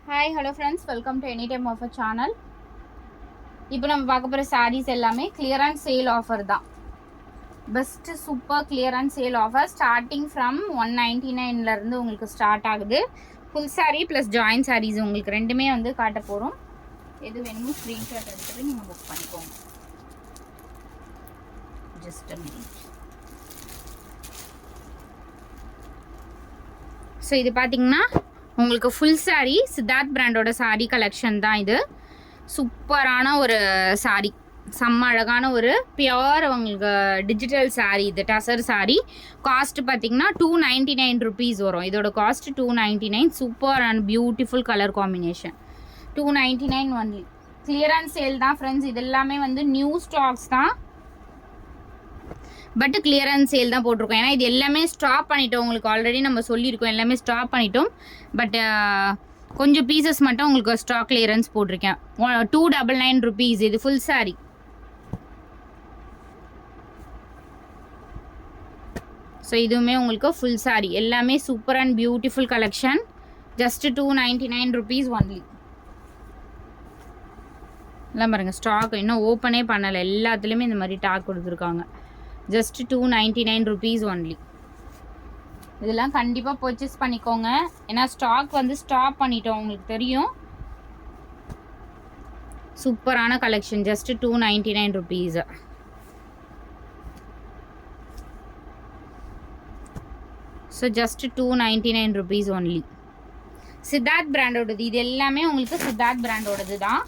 Hi hello friends, welcome to any time offer channel. இப்போ நம்ம பார்க்க போகிற சாரீஸ் எல்லாமே கிளியர் அண்ட் சேல் ஆஃபர் தான். Best super clear and sale offer starting from 199 உங்களுக்கு ஸ்டார்ட் ஆகுது. Full sari plus join saris உங்களுக்கு ரெண்டுமே வந்து காட்ட போகிறோம். எது வேணுமோ ஸ்க்ரீன்ஷாட் எடுத்துகிட்டு நீங்கள் புக் பண்ணிக்கோங்க. Just a minute. ஸோ இது பார்த்தீங்கன்னா உங்களுக்கு ஃபுல் சாரீ சித்தார்த் பிராண்டோட சாரீ கலெக்ஷன் தான். இது சூப்பரான ஒரு சாரீ, செம்ம அழகான ஒரு பியோர் உங்களுக்கு டிஜிட்டல் சாரீ. இது டசர் சாரீ. காஸ்ட் பார்த்தீங்கன்னா 299 ருபீஸ் வரும். இதோட cost 299. Super and beautiful colour combination. 299 only. Clear and sale தான் ஃப்ரெண்ட்ஸ். இது எல்லாமே வந்து நியூ ஸ்டாக்ஸ் தான், பட் கிளியரன்ஸ் சேல் தான் போட்டிருக்கோம். ஏன்னா இது எல்லாமே ஸ்டாப் பண்ணிட்டோம். உங்களுக்கு ஆல்ரெடி நம்ம சொல்லியிருக்கோம், எல்லாமே ஸ்டாப் பண்ணிட்டோம். பட் கொஞ்சம் பீசஸ் மட்டும் உங்களுக்கு ஸ்டாக் கிளியரன்ஸ் போட்டிருக்கேன். 299 ருபீஸ். இது ஃபுல் சாரி. ஸோ இதுவுமே உங்களுக்கு ஃபுல் சாரி. எல்லாமே super and beautiful collection. Just 299 rupees only. எல்லாம் பாருங்க, ஸ்டாக் இன்னும் ஓப்பனே பண்ணலை. எல்லாத்துலேயுமே இந்த மாதிரி டாக் கொடுத்துருக்காங்க. Just 299 rupees only. இதெல்லாம் கண்டிப்பாக பர்ச்சேஸ் பண்ணிக்கோங்க. ஏன்னா ஸ்டாக் வந்து ஸ்டாப் பண்ணிட்டோம், உங்களுக்கு தெரியும். சூப்பரான collection. Just 299 rupees. So just 299 rupees only. Siddharth பிராண்டோடது. இது எல்லாமே உங்களுக்கு சித்தார்த் பிராண்டோடது தான்.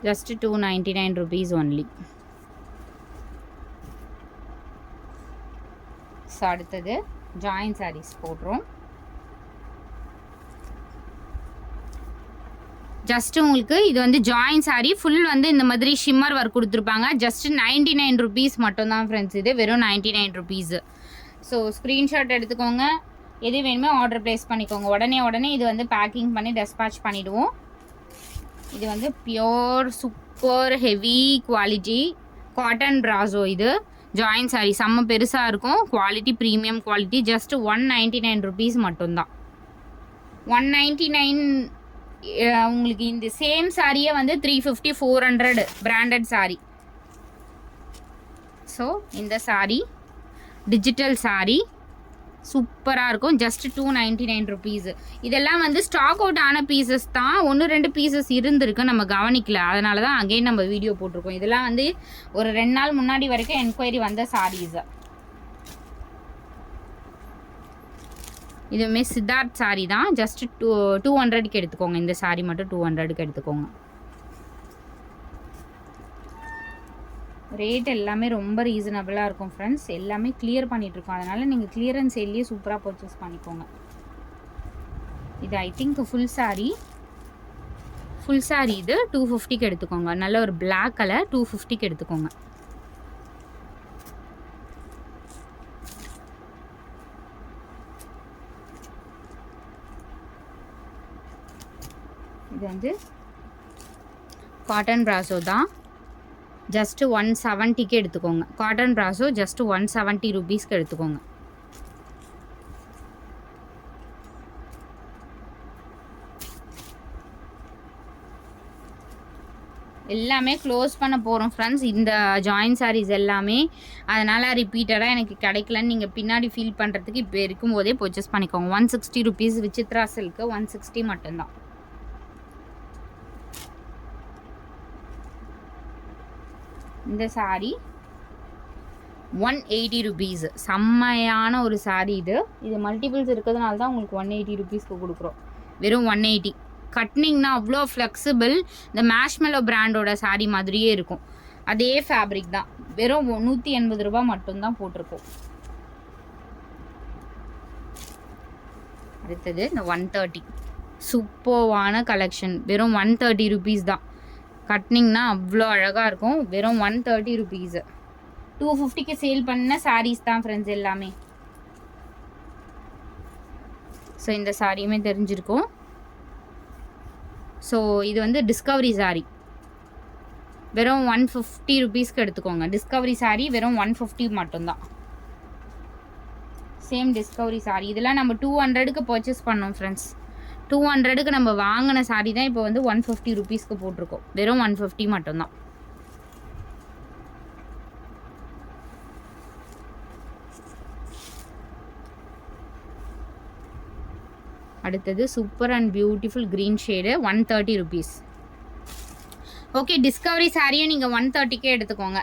Just 299 rupees only. ஸோ அடுத்தது ஜாயின் சாரீஸ் போடுறோம். ஜஸ்ட் உங்களுக்கு இது வந்து ஜாயின் சாரீ. ஃபுல் வந்து இந்த மாதிரி ஷிம்மர் ஒர்க் கொடுத்துருப்பாங்க. ஜஸ்ட் 99 ருபீஸ் மட்டும்தான் ஃப்ரெண்ட்ஸ். இது வெறும் 99 ருபீஸ். ஸோ ஸ்க்ரீன்ஷாட் எடுத்துக்கோங்க. எது வேணுமோ ஆர்டர் ப்ளேஸ் பண்ணிக்கோங்க. உடனே இது வந்து பேக்கிங் பண்ணி டெஸ்பாச் பண்ணிவிடுவோம். இது வந்து pure super heavy quality cotton brasso. இது ஜாயின் சாரீ செம்ம பெருசாக இருக்கும். Quality premium quality. Just 199 rupees மட்டும்தான். 199. உங்களுக்கு இந்த சேம் சாரியை வந்து 350 400 பிராண்டட் சாரீ. ஸோ இந்த சாரீ டிஜிட்டல் சாரீ சூப்பராக இருக்கும். Just 299 rupees. இதெல்லாம் வந்து ஸ்டாக் அவுட் ஆன பீசஸ் தான். 1-2 பீசஸ் இருந்திருக்கு, நம்ம கவனிக்கல. அதனால தான் அகைன் நம்ம வீடியோ போட்டிருக்கோம். இதெல்லாம் வந்து ஒரு 2 நாள் முன்னாடி வரைக்கும் என்கொயரி வந்த சாரீஸ். இதுவுமே சித்தார்த் சாரீ தான். ஜஸ்ட் 200க்கு எடுத்துக்கோங்க. இந்த சாரீ மட்டும் 200க்கு எடுத்துக்கோங்க. ரேட் எல்லாமே ரொம்ப ரீசனபிளாக இருக்கும் ஃப்ரெண்ட்ஸ். எல்லாமே கிளியர் பண்ணிகிட்ருக்கோம். அதனால் நீங்கள் கிளியரன்ஸ் சேல்லையே சூப்பராக பர்ச்சேஸ் பண்ணிக்கோங்க. இது I think full sari. Full sari இது 250க்கு எடுத்துக்கோங்க. நல்ல ஒரு பிளாக் கலர் 250க்கு எடுத்துக்கோங்க. இது வந்து காட்டன் பிராசோ தான். ஜஸ்ட் 170க்கு எடுத்துக்கோங்க. காட்டன் பிராசோ ஜஸ்ட் 170 ருபீஸ்க்கு எடுத்துக்கோங்க. எல்லாமே க்ளோஸ் பண்ண போகிறோம் ஃப்ரெண்ட்ஸ், இந்த ஜாயின் சாரீஸ் எல்லாமே. அதனால் ரிப்பீட்டடாக எனக்கு கிடைக்கலன்னு நீங்கள் பின்னாடி ஃபீல் பண்ணுறதுக்கு இப்போ இருக்கும்போதே பர்ச்சேஸ் பண்ணிக்கோங்க. 160 ருபீஸ். விசித்ரா சில்க்கு 160 மட்டும்தான். இந்த சாரீ 180 ருபீஸ். செம்மையான ஒரு சாரீ இது. இது மல்டிபிள்ஸ் இருக்கிறதுனால தான் உங்களுக்கு 180 ருபீஸ்க்கு கொடுக்குறோம். வெறும் 180. கட்னிங்னா அவ்வளோ ஃப்ளெக்சிபிள். இந்த மேஷ்மெலோ பிராண்டோட சாரீ மாதிரியே இருக்கும். அதே ஃபேப்ரிக் தான். வெறும் 180 ரூபா மட்டும்தான் போட்டிருக்கோம். அடுத்தது இந்த 130. சூப்பர்வான கலெக்ஷன். வெறும் 130 ருபீஸ் தான். கட்னிங்னா அவ்வளோ அழகாக இருக்கும். வெறும் 130 ருபீஸு. 250க்கு சேல் பண்ண சாரீஸ் தான் ஃப்ரெண்ட்ஸ் எல்லாமே. ஸோ இந்த சாரியுமே தெரிஞ்சிருக்கும். ஸோ இது வந்து டிஸ்கவரி சாரீ. வெறும் 150 ருபீஸ்க்கு எடுத்துக்கோங்க. டிஸ்கவரி சாரீ வெறும் 150 மட்டும்தான். Same Discovery sorry. இதெல்லாம் நம்ம 200க்கு பர்ச்சேஸ் பண்ணோம் ஃப்ரெண்ட்ஸ். 200க்கு நம்ம வாங்கின சாரி தான் இப்போ வந்து 150 ருபீஸ்க்கு போட்டிருக்கோம். வெறும் 150 மட்டும்தான். அடுத்தது super and beautiful green shade 130 rupees. Okay, Discovery சாரியும் நீங்கள் 130க்கே எடுத்துக்கோங்க.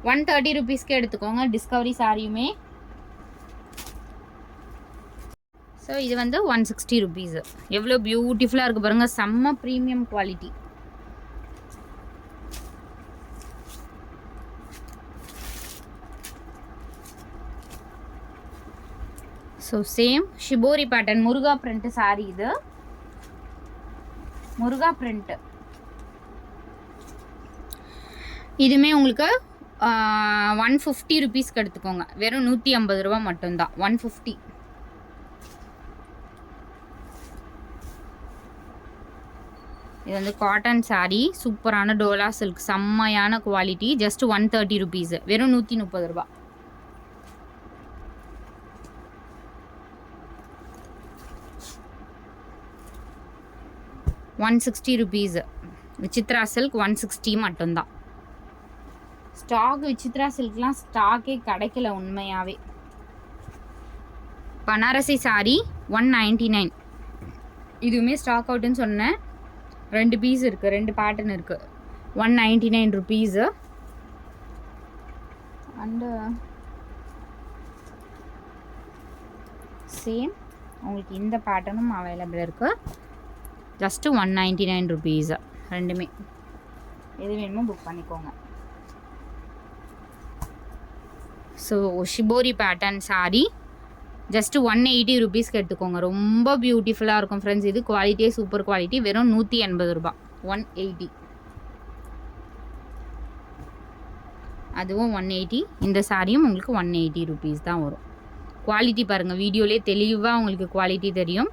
130 ருபீஸ்க்கு எடுத்துக்கோங்க டிஸ்கவரி சாரியுமே. ஸோ இது வந்து 160 ருபீஸு. எவ்வளோ பியூட்டிஃபுல்லாக இருக்குது பாருங்கள், செம்ம premium quality. So same shibori pattern Muruga print sari. இது முருகா பிரிண்ட். இதுவுமே உங்களுக்கு 150 ருபீஸ்க்கு எடுத்துக்கோங்க. வெறும் 150 ரூபா மட்டும்தான். 150. இது வந்து காட்டன் சாரீ, சூப்பரான டோலா சில்க், செம்மையான குவாலிட்டி. Just 130 rupees. வெறும் 130 ரூபா. $160 ருபீஸ். விசித்ரா சில்க் 160 மட்டும்தான். ஸ்டாக் விசித்ரா சில்க்லாம் ஸ்டாக்கே கிடைக்கல உண்மையாகவே. பனாரசி சாரி 199. இதுவுமே ஸ்டாக் அவுட்டுன்னு சொன்னேன். 2 பீஸ் இருக்குது, 2 பேட்டர்ன் இருக்குது. 199 ருபீஸு. அண்டு சேம் உங்களுக்கு இந்த பேட்டர்னும் அவைலபிள் இருக்குது. Just 199 rupees. ரெண்டுமே எது வேணுமோ புக் பண்ணிக்கோங்க. So shibori pattern sorry just 180 ருபீஸ்க்கு எடுத்துக்கோங்க. ரொம்ப பியூட்டிஃபுல்லாக இருக்கும் ஃப்ரெண்ட்ஸ். இது குவாலிட்டியே சூப்பர் குவாலிட்டி. வெறும் 180 ரூபா. 180. அதுவும் 180. இந்த சாரியும் உங்களுக்கு 180 ருபீஸ் தான் வரும். குவாலிட்டி பாருங்கள், வீடியோலேயே தெளிவாக உங்களுக்கு குவாலிட்டி தெரியும்.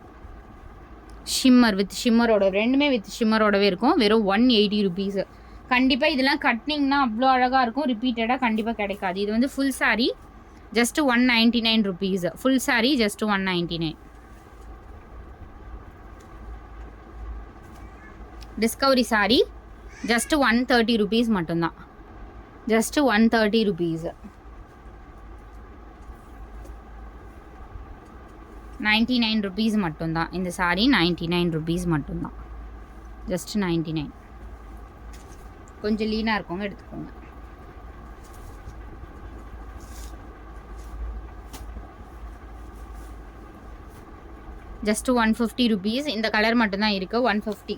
ஷிம்மர் வித் ஷிம்மரோட, ரெண்டுமே வித் ஷிம்மரோடவே இருக்கும். வெறும் 180 ருபீஸு. கண்டிப்பாக இதெல்லாம் கட்டினிங்னா அவ்வளோ அழகாக இருக்கும். ரிப்பீட்டடாக கண்டிப்பாக கிடைக்காது. இது வந்து full sari just 199 rupees. Full sari just 199. Discovery sari just 130 rupees மட்டும்தான். Just 130 rupees. 99 ருபீஸ் மட்டும்தான். இந்த சாரீ 99 ருபீஸ் மட்டும்தான். ஜஸ்ட் 99. கொஞ்சம் லீனாக இருக்கவங்க எடுத்துக்கோங்க. Just 150 rupees. இந்த கலர் மட்டும்தான் இருக்குது. 150.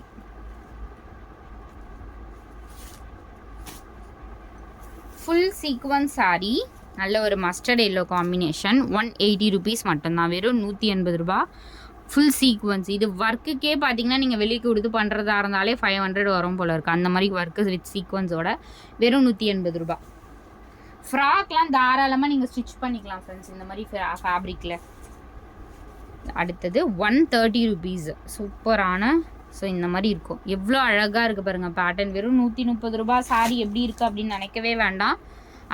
ஃபுல் சீக்வன்ஸ் சாரீ, நல்ல ஒரு மஸ்டர்ட் எல்லோ காம்பினேஷன். 180 ருபீஸ் மட்டும்தான். வெறும் 180 ரூபா. Full sequence. இது ஒர்க்குக்கே பார்த்தீங்கன்னா நீங்கள் வெளியே கொடுத்து பண்ணுறதா இருந்தாலே 500 வரும் போல இருக்குது. அந்த மாதிரி ஒர்க்கு வித் சீக்வன்ஸோட வெறும் 180 ரூபா. ஃப்ராக்லாம் தாராளமாக நீங்கள் ஸ்டிச் பண்ணிக்கலாம் ஃப்ரெண்ட்ஸ், இந்த மாதிரி ஃபேப்ரிக்கில். அடுத்தது 130 ருபீஸ். சூப்பரான, ஸோ இந்த மாதிரி இருக்கும். எவ்வளோ அழகாக இருக்குது பாருங்கள் பேட்டர்ன். வெறும் 130 ரூபா. சாரி எப்படி இருக்குது அப்படின்னு நினைக்கவே வேண்டாம்.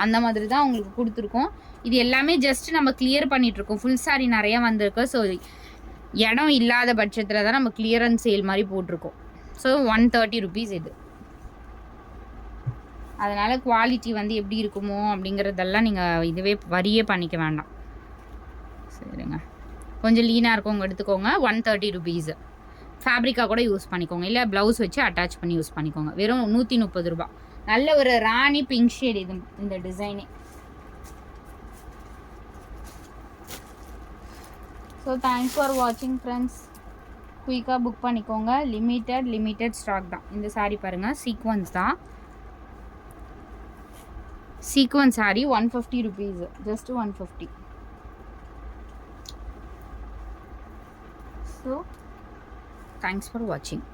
அந்த மாதிரி தான் உங்களுக்கு கொடுத்துருக்கோம். இது எல்லாமே ஜஸ்ட் நம்ம கிளியர் பண்ணிகிட்ருக்கோம். ஃபுல் சாரி நிறையா வந்திருக்கு. ஸோ இடம் இல்லாத பட்சத்தில் தான் நம்ம கிளியரன்ஸ் சேல் மாதிரி போட்டிருக்கோம். ஸோ 130 ருபீஸ் இது. அதனால் குவாலிட்டி வந்து எப்படி இருக்குமோ அப்படிங்கிறதெல்லாம் நீங்கள் இதுவே வரியே பண்ணிக்க வேண்டாம். சரிங்க, கொஞ்சம் லீனாக இருக்கவங்க எடுத்துக்கோங்க. 130 ருபீஸ். ஃபேப்ரிக்காக கூட யூஸ் பண்ணிக்கோங்க, இல்லை ப்ளவுஸ் வச்சு அட்டாச் பண்ணி யூஸ் பண்ணிக்கோங்க. வெறும் 130 ரூபா. நல்ல ஒரு ராணி பிங்க் ஷேட் இது, இந்த டிசைனே. ஸோ தேங்க்ஸ் ஃபார் வாட்சிங் ஃப்ரெண்ட்ஸ். குயிக்காக புக் பண்ணிக்கோங்க. லிமிட்டட் ஸ்டாக் தான். இந்த சாரீ பாருங்கள், சீக்வன்ஸ் தான். Sequence sari 150 rupees. Just 150. So thanks for வாட்சிங்.